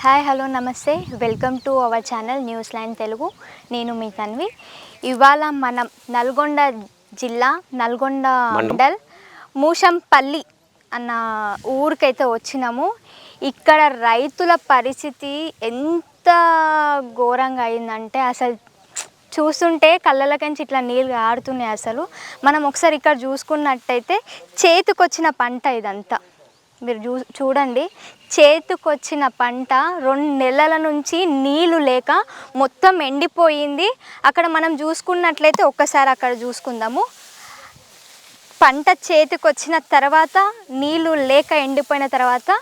Hi hello నమస్తే welcome to our channel news line Telugu. నేను మీ తన్వి. ఇవాళ మనం నల్గొండ జిల్లా నల్గొండ మండల్ మూషంపల్లి అన్న ఊరికైతే వచ్చినాము. ఇక్కడ రైతుల పరిస్థితి ఎంత ఘోరంగా అయిందంటే అసలు చూస్తుంటే కళ్ళలకంచి ఇట్లా నీళ్ళు ఆడుతున్నాయి. అసలు మనం ఒకసారి ఇక్కడ చూసుకున్నట్టయితే చేతికొచ్చిన పంట ఇదంతా మీరు చూడండి. చేతికొచ్చిన పంట 2 నెలల నుంచి నీళ్లు లేక మొత్తం ఎండిపోయింది. అక్కడ మనం చూసుకున్నట్లయితే ఒక్కసారి అక్కడ చూసుకుందాము. పంట చేతికొచ్చిన తర్వాత నీళ్లు లేక ఎండిపోయిన తర్వాత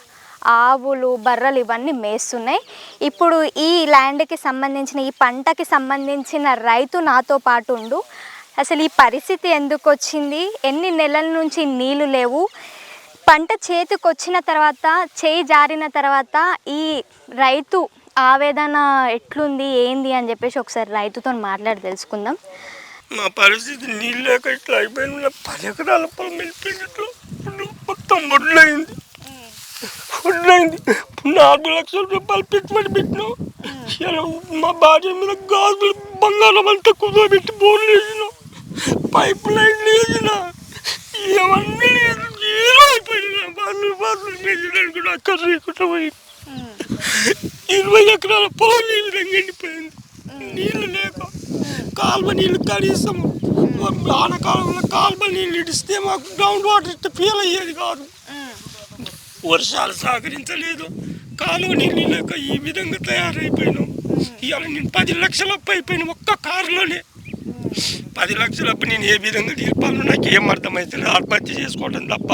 ఆవులు బర్రెలు ఇవన్నీ మేస్తున్నాయి. ఇప్పుడు ఈ ల్యాండ్కి సంబంధించిన ఈ పంటకి సంబంధించిన రైతు నాతో పాటు ఉండు. అసలు ఈ పరిస్థితి ఎందుకు వచ్చింది, ఎన్ని నెలల నుంచి నీళ్లు లేవు, పంట చేతికి వచ్చిన తర్వాత చేయి జారిన తర్వాత ఈ రైతు ఆవేదన ఎట్లుంది ఏంది అని చెప్పేసి ఒకసారి రైతుతో మాట్లాడి తెలుసుకుందాం. మా పరిస్థితి నీళ్ళు లేక ఇట్లా అయిపోయింది. 10 ఎకరాల పొలం వెళ్ళిపోయినట్లు మొత్తం వడ్లైంది. 4 లక్షల రూపాయలు పెట్టుబడి పెట్టినాం. ఇలా మా భార్య మీద గాజులు బంగారం అంతా కుదరబెట్టి బోర్లు వేసినాం, పైప్ లైన్లు వేసిన, ఇవన్నీ ఏదో అయిపోయినా బాత్రూమ్ వేసినాను కూడా కర్రీకుండా పోయింది. 20 ఎకరాల పొలం ఈ విధంగా ఎండిపోయింది నీళ్ళు లేక. కాలువ నీళ్ళు కనీసం ఆనకాలంలో కాలువ నీళ్ళు ఇడిస్తే మాకు గ్రౌండ్ వాటర్ ఇట్లా ఫీల్ అయ్యేది కాదు. వర్షాలు సహకరించలేదు, కాలువ నీళ్ళు లేక ఈ విధంగా తయారైపోయినాం. ఇవాళ నేను 10 లక్షల అప్పు అయిపోయినా ఒక్క కారులోనే. 10 లక్షల అప్పు నేను ఏ విధంగా తీర్పాలో నాకు ఏం అర్థమవుతుంది. ఆత్మహత్య చేసుకోవడం తప్ప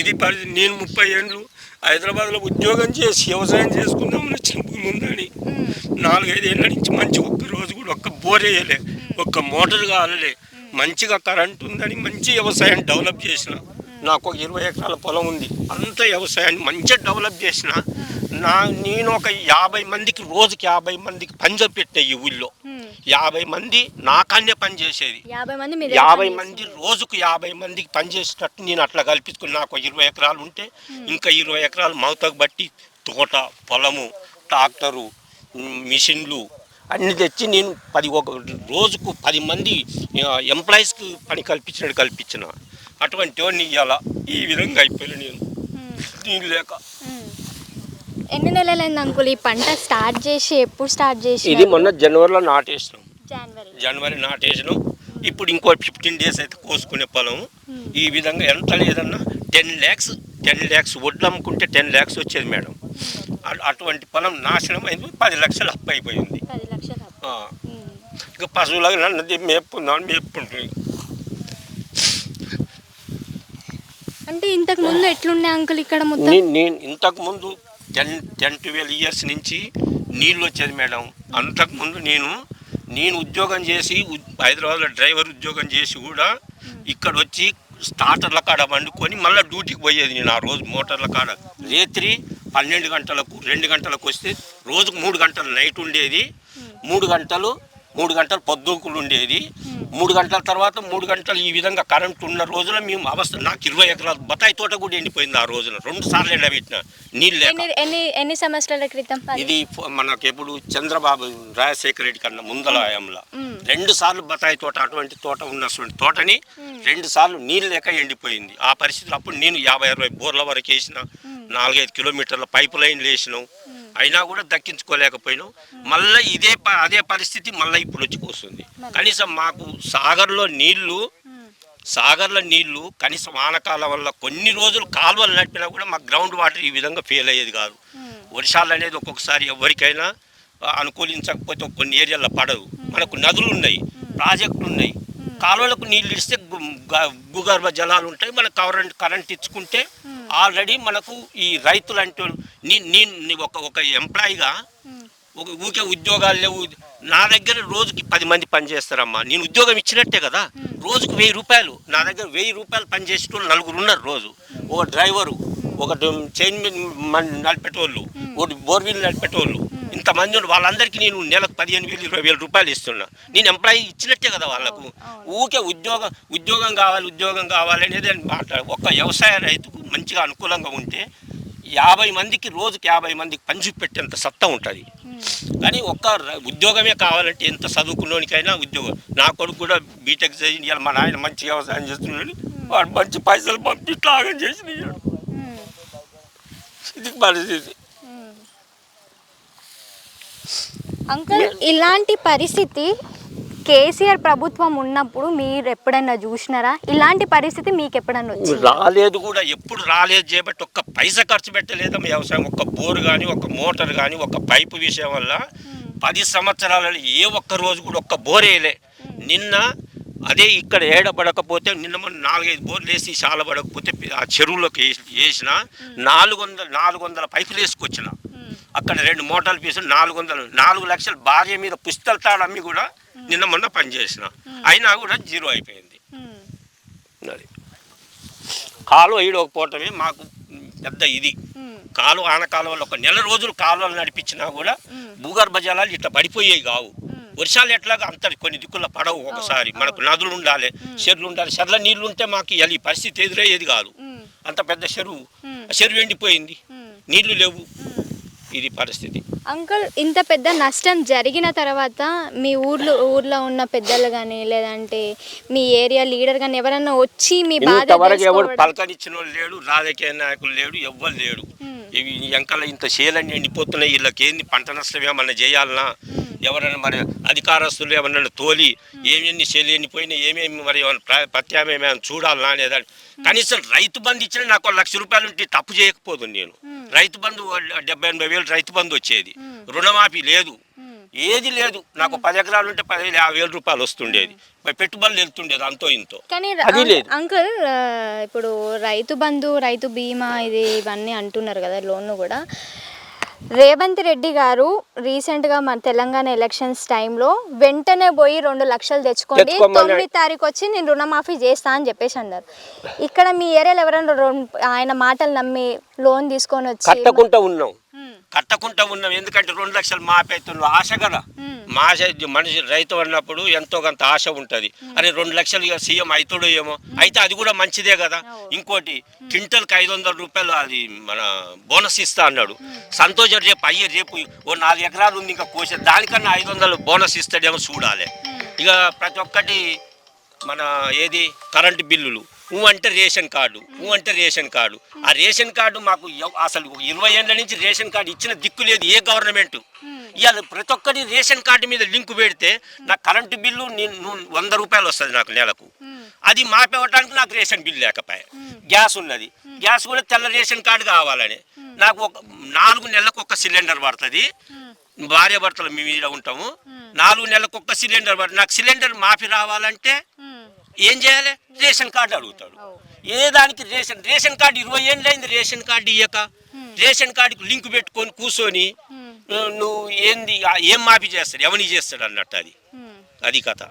ఇది పరిస్థితి. నేను 30 ఏళ్ళు హైదరాబాద్లో ఉద్యోగం చేసి వ్యవసాయం చేసుకుందామని వచ్చిన భూమి ఉందని 4-5 ఏళ్ళ నుంచి మంచి ఒక్క రోజు కూడా ఒక్క బోర్ వేయలే, ఒక్క మోటార్ కాలలే. మంచిగా కరెంట్ ఉందని మంచి వ్యవసాయం డెవలప్ చేసిన. నాకు ఒక 20 ఎకరాల పొలం ఉంది. అంత వ్యవసాయాన్ని మంచిగా డెవలప్ చేసిన. నేను ఒక 50 మందికి రోజుకి 50 మందికి పని చెప్పెట్టే ఈ ఊళ్ళో. 50 మంది నాకన్నే పని చేసేది. 50 మంది రోజుకు 50 మందికి పని చేసేటట్టు నేను అట్లా కల్పించుకుని నాకు 20 ఎకరాలు ఉంటే ఇంకా 20 ఎకరాలు మౌతకు బట్టి తోట, పొలము, ట్రాక్టరు, మిషన్లు అన్నీ తెచ్చి నేను రోజుకు 10 మంది ఎంప్లాయీస్కి పని కల్పించిన. అటువంటి వాడిని ఇవాళ ఈ విధంగా అయిపోయినా నేను నీళ్ళు లేక. ఎన్ని నెలలైంది అంకుల్ ఈ పంట స్టార్ట్ చేసి? ఎప్పుడు స్టార్ట్ చేసి? ఇది మొన్న జనవరిలో నాటేసినాం. జనవరి నాటేసినాం. ఇప్పుడు ఇంకో 15 డేస్ అయితే కోసుకునే పొలం. ఈ విధంగా ఎంత లేదన్నా 10 lakhs వడ్లు అమ్ముకుంటే 10 lakhs వచ్చేది మేడం. అటువంటి పొలం నాశనం అయింది. 10 లక్షలు అప్పు అయిపోయింది. ఇక పశువులకు నన్ను మేపుకుంటుంది. అంటే ఇంతకు ముందు ఎట్లుండే అంకుల్ ఇక్కడ మొత్తం? నేను ఇంతకు ముందు 10-12 ఇయర్స్ నుంచి నీళ్ళు వచ్చేది మేడం. అంతకుముందు నేను ఉద్యోగం చేసి హైదరాబాద్లో డ్రైవర్ ఉద్యోగం చేసి కూడా ఇక్కడ వచ్చి స్టార్టర్ల కాడ వండుకొని మళ్ళీ డ్యూటీకి పోయేది నేను. ఆ రోజు మోటార్ల కాడ రాత్రి 12 గంటలకు 2 గంటలకు వస్తే రోజుకు 3 గంటలు నైట్ ఉండేది, 3 గంటలు పొద్దుకులు ఉండేది. 3 గంటల తర్వాత 3 గంటలు ఈ విధంగా కరెంట్ ఉన్న రోజున మేము అవస్థ. నాకు 20 ఎకరాలు బత్తాయి తోట కూడా ఎండిపోయింది. ఆ రోజున 2 సార్లు ఎండబెట్టిన నీళ్ళు లేక. ఎన్ని సంవత్సరాల క్రితం ఇది మనకు ఎప్పుడు చంద్రబాబు రాజశేఖర రెడ్డి కన్నా ముందల హయాంలో 2 సార్లు బత్తాయి తోట అటువంటి తోట ఉన్నటువంటి తోటని 2 సార్లు నీళ్ళు లేక ఎండిపోయింది. ఆ పరిస్థితులు అప్పుడు నేను 50-60 బోర్ల వరకు వేసిన, 4-5 కిలోమీటర్ల పైపు లైన్లు వేసినాం. అయినా కూడా దక్కించుకోలేకపోయినాం. మళ్ళీ అదే పరిస్థితి మళ్ళీ ఇప్పుడు వచ్చి వస్తుంది. కనీసం మాకు సాగర్లో నీళ్లు కనీసం వానకాలం వల్ల కొన్ని రోజులు కాలువలు నడిపినా కూడా మాకు గ్రౌండ్ వాటర్ ఈ విధంగా ఫెయిల్ అయ్యేది కాదు. వర్షాలు అనేది ఒక్కొక్కసారి ఎవరికైనా అనుకూలించకపోతే కొన్ని ఏరియాల్లో పడదు. మనకు నదులు ఉన్నాయి, ప్రాజెక్టులు ఉన్నాయి, కాలువలకు నీళ్ళు ఇస్తే భూగర్భ జలాలు ఉంటాయి. మనకు కరెంట్ ఇచ్చుకుంటే ఆల్రెడీ మనకు ఈ రైతులు అంటే నేను ఒక ఎంప్లాయీగా ఊకే ఉద్యోగాలు లేవు. నా దగ్గర రోజుకి 10 మంది పని చేస్తారమ్మా. నేను ఉద్యోగం ఇచ్చినట్టే కదా. రోజుకు 1000 రూపాయలు. నా దగ్గర 1000 రూపాయలు పని చేసేటోళ్ళు 4 ఉన్నారు రోజు. ఒక డ్రైవరు, ఒక చైన్ నడిపేటోళ్ళు, ఒక బోర్వీల్ నడిపేటోళ్ళు, ఇంతమంది వాళ్ళందరికీ నేను నెలకు 15,000-20,000 రూపాయలు ఇస్తున్నా. నేను ఎంప్లాయీ ఇచ్చినట్టే కదా వాళ్ళకు. ఊకే ఉద్యోగం కావాలి అనేది మాట్లాడు. ఒక వ్యవసాయ రైతుకు మంచిగా అనుకూలంగా ఉంటే 50 మందికి రోజుకి 50 మందికి పని చూపెట్టేంత సత్తా ఉంటుంది. కానీ ఒక్క ఉద్యోగమే కావాలంటే ఎంత చదువుకున్నోనికైనా ఉద్యోగం. నా కొడుకు కూడా బీటెక్ చదివి మా నాయన మంచి వ్యవసాయం చేస్తున్నాడు, వాడు మంచి పైసలు పంపి త్యాగం చేసి ఇది పరిస్థితి. అంకుల్, ఇలాంటి పరిస్థితి కేసీఆర్ ప్రభుత్వం ఉన్నప్పుడు మీరు ఎప్పుడైనా చూసినారా? ఇలాంటి పరిస్థితి మీకు ఎప్పుడైనా వచ్చింది? రాలేదు కూడా, ఎప్పుడు రాలేదు చేయబట్టి ఒక్క పైసా ఖర్చు పెట్టలేదమ్మ వ్యవసాయం. ఒక్క బోరు కానీ, ఒక మోటార్ కానీ, ఒక పైపు విషయం వల్ల 10 సంవత్సరాలలో ఏ ఒక్క రోజు కూడా ఒక్క బోర్ వేయలే. నిన్న అదే ఇక్కడ ఏడబడకపోతే నిన్న మనం 4-5 బోర్లు వేసి చాలా పడకపోతే ఆ చెరువులోకి వేసిన 400 పైపులు వేసుకొచ్చిన. అక్కడ 2 మోటార్లు పీసు 4 లక్షలు భార్య మీద పుస్తకాలు తాడమ్మి కూడా నిన్న మొన్న పనిచేసిన, అయినా కూడా జీరో అయిపోయింది. అది కాలువ ఈడకపోవటమే మాకు పెద్ద ఇది. కాలువ ఆనకాలం వల్ల 1 నెల రోజులు కాలువలు నడిపించినా కూడా భూగర్భ జలాలు ఇట్లా పడిపోయేవి కావు. వర్షాలు ఎట్లాగా అంత కొన్ని దిక్కుల్లో పడవు. ఒకసారి మనకు నదులు ఉండాలి, చెరువులు ఉండాలి. చెర్ల నీళ్లు ఉంటే మాకు ఈ పరిస్థితి ఎదురయ్యేది కాదు. అంత పెద్ద చెరువు ఎండిపోయింది, నీళ్లు లేవు. ఇది పరిస్థితి. అంకుల్, ఇంత పెద్ద నష్టం జరిగిన తర్వాత మీ ఊర్లో ఉన్న పెద్దలు కానీ లేదంటే మీ ఏరియా లీడర్ కానీ ఎవరన్నా వచ్చి మీ బాధ ఇంతవరకు ఎవరు పలకనిచ్చిన వాళ్ళు లేడు, రాజకీయ నాయకులు లేడు, ఎవ్వరు లేడు. ఇవి వెంకల ఇంత చేయాలని ఎండిపోతున్నాయి, వీళ్ళకి ఏంది పంట నష్టం ఏమన్నా చేయాలన్నా, ఎవరైనా మరి అధికారస్తులు ఏమన్నా తోలి ఏమేమి చేయాలి ఎండిపోయినా ఏమేమి మరి ప్రత్యామ్నాయం ఏమైనా చూడాలన్నా అనేదాన్ని. కనీసం రైతు బంధు ఇచ్చినా నాకు 1 లక్ష రూపాయలు ఉంటే తప్పు చేయకపోదు. నేను రైతు బంధు 70-80 వేలు రైతు బంధు వచ్చేది, రుణమాఫీ లేదు, ఏది లేదు. నాకు 10 ఎకరాలు ఉంటే 50,000 రూపాయలు వస్తుండేది, పెట్టుబడులు వెళ్తుండేది అంతో ఇంతో. కానీ అది లేదు. అంకుల్, ఇప్పుడు రైతు బంధు, రైతు బీమా ఇవన్నీ అంటున్నారు కదా, లోన్లు కూడా. రేవంత్ రెడ్డి గారు రీసెంట్గా మన తెలంగాణ ఎలక్షన్స్ టైంలో వెంటనే పోయి 2 లక్షలు తెచ్చుకోండి, 9 తారీఖు వచ్చి నేను రుణమాఫీ చేస్తా అని చెప్పేసి అన్నారు. ఇక్కడ మీ ఏరియాలో ఎవరైనా ఆయన మాటలు నమ్మి లోన్ తీసుకొని వచ్చి కట్టకుండా ఉన్నాం. ఎందుకంటే 2 లక్షలు మాపేతున్న ఆశ కదా. మా ఆశ, మనిషి రైతు అన్నప్పుడు ఎంతో కొంత ఆశ ఉంటుంది. అరే 2 లక్షలు ఇక సీఎం అవుతాడో ఏమో, అయితే అది కూడా మంచిదే కదా. ఇంకోటి క్వింటల్కి 500 రూపాయలు అది మన బోనస్ ఇస్తా అన్నాడు. సంతోషం. రేపు ఓ 4 ఎకరాలు ఉంది ఇంకా కోసే, దానికన్నా 500 బోనస్ ఇస్తాడేమో చూడాలి. ఇక ప్రతి ఒక్కటి మన ఏది కరెంటు బిల్లులు, అంటే రేషన్ కార్డు, ఆ రేషన్ కార్డు మాకు అసలు 20 ఏళ్ళ నుంచి రేషన్ కార్డు ఇచ్చిన దిక్కు లేదు ఏ గవర్నమెంట్. ఇవాళ ప్రతి ఒక్కటి రేషన్ కార్డు మీద లింకు పెడితే నాకు కరెంటు బిల్లు 100 రూపాయలు వస్తుంది నాకు నెలకు. అది మాపేవటానికి నాకు రేషన్ బిల్లు లేకపోయా. గ్యాస్ ఉన్నది, గ్యాస్ కూడా తెల్ల రేషన్ కార్డు కావాలని. నాకు 4 నెలలకు 1 సిలిండర్ పడుతుంది. భార్య భర్తలు మేము ఇక్కడ ఉంటాము. 4 నెలలకు 1 సిలిండర్ పడుతుంది. నాకు సిలిండర్ మాఫీ రావాలంటే ఏం చేయాలి? రేషన్ కార్డు అడుగుతాడు. ఏ దానికి రేషన్ కార్డు 20 ఏళ్ళు అయింది రేషన్ కార్డు ఇయ్యక. రేషన్ కార్డుకి లింక్ పెట్టుకొని కూర్చొని నువ్వు ఏంది ఏం మాఫీ చేస్తాడు, ఎవరిని చేస్తాడు అన్నట్టు. అది కథ.